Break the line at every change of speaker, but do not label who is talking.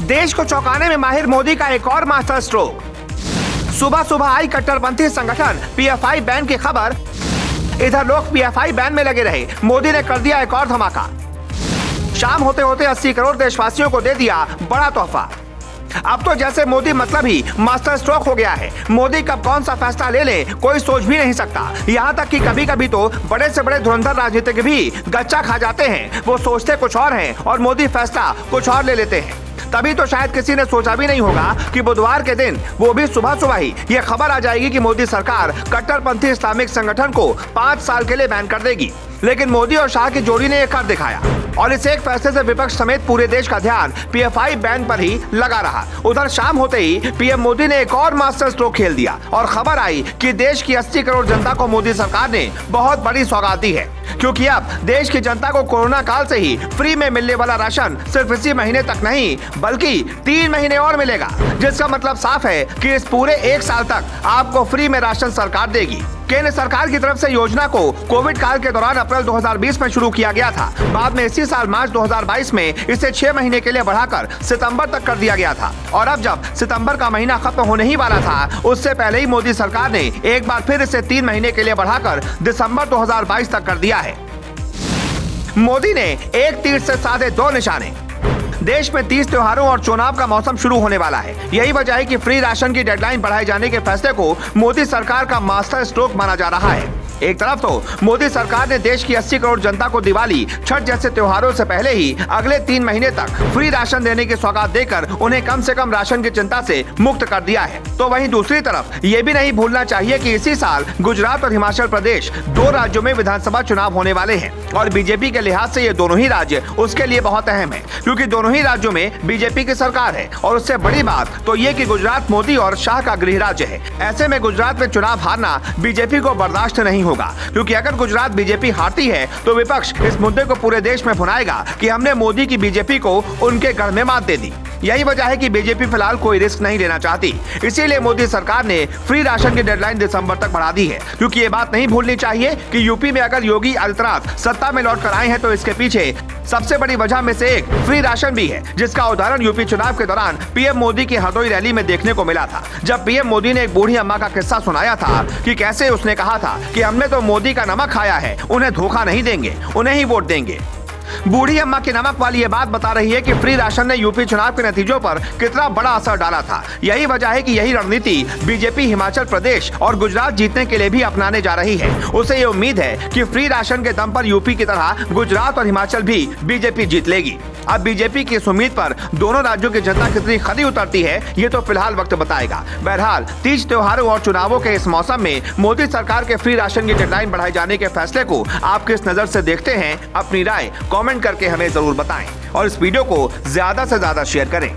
देश को चौंकाने में माहिर मोदी का एक और मास्टर स्ट्रोक। सुबह सुबह आई कट्टरपंथी संगठन पीएफआई बैन की खबर। इधर लोग पीएफआई बैन में लगे रहे, मोदी ने कर दिया एक और धमाका। शाम होते होते 80 करोड़ देशवासियों को दे दिया बड़ा तोहफा। अब तो जैसे मोदी मतलब ही मास्टर स्ट्रोक हो गया है। मोदी कब कौन सा फैसला ले ले कोई सोच भी नहीं सकता। यहाँ तक कि कभी कभी तो बड़े से बड़े धुरंधर राजनीतिक भी गच्चा खा जाते हैं। वो सोचते कुछ और हैं और मोदी फैसला कुछ और ले लेते हैं। तभी तो शायद किसी ने सोचा भी नहीं होगा कि बुधवार के दिन वो भी सुबह सुबह ही ये खबर आ जाएगी कि मोदी सरकार कट्टरपंथी इस्लामिक संगठन को 5 साल के लिए बैन कर देगी। लेकिन मोदी और शाह की जोड़ी ने ये कर दिखाया और इस एक फैसले से विपक्ष समेत पूरे देश का ध्यान पीएफआई बैन पर ही लगा रहा। उधर शाम होते ही पीएम मोदी ने एक और मास्टर स्ट्रोक खेल दिया और खबर आई कि देश की 80 करोड़ जनता को मोदी सरकार ने बहुत बड़ी सौगात दी है, क्योंकि अब देश की जनता को कोरोना काल से ही फ्री में मिलने वाला राशन सिर्फ इसी महीने तक नहीं बल्कि 3 महीने और मिलेगा। जिसका मतलब साफ है कि इस पूरे 1 साल तक आपको फ्री में राशन सरकार देगी। केंद्र सरकार की तरफ से योजना को कोविड काल के दौरान अप्रैल 2020 में शुरू किया गया था। बाद में इसी साल मार्च 2022 में इसे 6 महीने के लिए बढ़ाकर सितंबर तक कर दिया गया था। और अब जब सितंबर का महीना खत्म होने ही वाला था, उससे पहले ही मोदी सरकार ने एक बार फिर इसे 3 महीने के लिए बढ़ाकर दिसंबर 2022 तक कर दिया है। मोदी ने एक तीर से साधे 2 निशाने। देश में 30 त्योहारों और चुनाव का मौसम शुरू होने वाला है। यही वजह है कि फ्री राशन की डेडलाइन बढ़ाए जाने के फैसले को मोदी सरकार का मास्टर स्ट्रोक माना जा रहा है। एक तरफ तो मोदी सरकार ने देश की 80 करोड़ जनता को दिवाली, छठ जैसे त्योहारों से पहले ही अगले 3 महीने तक फ्री राशन देने की सौगात देकर उन्हें कम से कम राशन की चिंता से मुक्त कर दिया है। तो वहीं दूसरी तरफ ये भी नहीं भूलना चाहिए कि इसी साल गुजरात और हिमाचल प्रदेश 2 राज्यों में विधानसभा चुनाव होने वाले हैं और बीजेपी के लिहाज से ये दोनों ही राज्य उसके लिए बहुत अहम है, क्योंकि दोनों ही राज्यों में बीजेपी की सरकार है। और उससे बड़ी बात तो ये कि गुजरात मोदी और शाह का गृह राज्य है। ऐसे में गुजरात में चुनाव हारना बीजेपी को बर्दाश्त नहीं होगा, क्योंकि अगर गुजरात बीजेपी हारती है तो विपक्ष इस मुद्दे को पूरे देश में भुनाएगा कि हमने मोदी की बीजेपी को उनके गढ़ में मात दे दी। यही वजह है कि बीजेपी फिलहाल कोई रिस्क नहीं लेना चाहती। इसीलिए मोदी सरकार ने फ्री राशन की डेडलाइन दिसंबर तक बढ़ा दी है, क्योंकि ये बात नहीं भूलनी चाहिए कि यूपी में अगर योगी आदित्यनाथ सत्ता में लौट कर आए हैं तो इसके पीछे सबसे बड़ी वजह में से एक फ्री राशन भी है, जिसका उदाहरण यूपी चुनाव के दौरान पीएम मोदी की हरदोई रैली में देखने को मिला था। जब पीएम मोदी ने एक बूढ़ी अम्मा का किस्सा सुनाया था कि कैसे उसने कहा था कि हमने तो मोदी का नमक खाया है, उन्हें धोखा नहीं देंगे, उन्हें ही वोट देंगे। बूढ़ी अम्मा की नमक वाली ये बात बता रही है कि फ्री राशन ने यूपी चुनाव के नतीजों पर कितना बड़ा असर डाला था। यही वजह है कि यही रणनीति बीजेपी हिमाचल प्रदेश और गुजरात जीतने के लिए भी अपनाने जा रही है। उसे ये उम्मीद है कि फ्री राशन के दम पर यूपी की तरह गुजरात और हिमाचल भी बीजेपी जीत लेगी। अब बीजेपी की इस उम्मीद पर दोनों राज्यों की जनता कितनी खरी उतरती है, ये तो फिलहाल वक्त बताएगा। बहरहाल 30 त्योहारों और चुनावों के इस मौसम में मोदी सरकार के फ्री राशन की डेडलाइन बढ़ाए जाने के फैसले को आप किस नजर से देखते हैं, अपनी राय कमेंट करके हमें जरूर बताएं और इस वीडियो को ज्यादा से ज्यादा शेयर करें।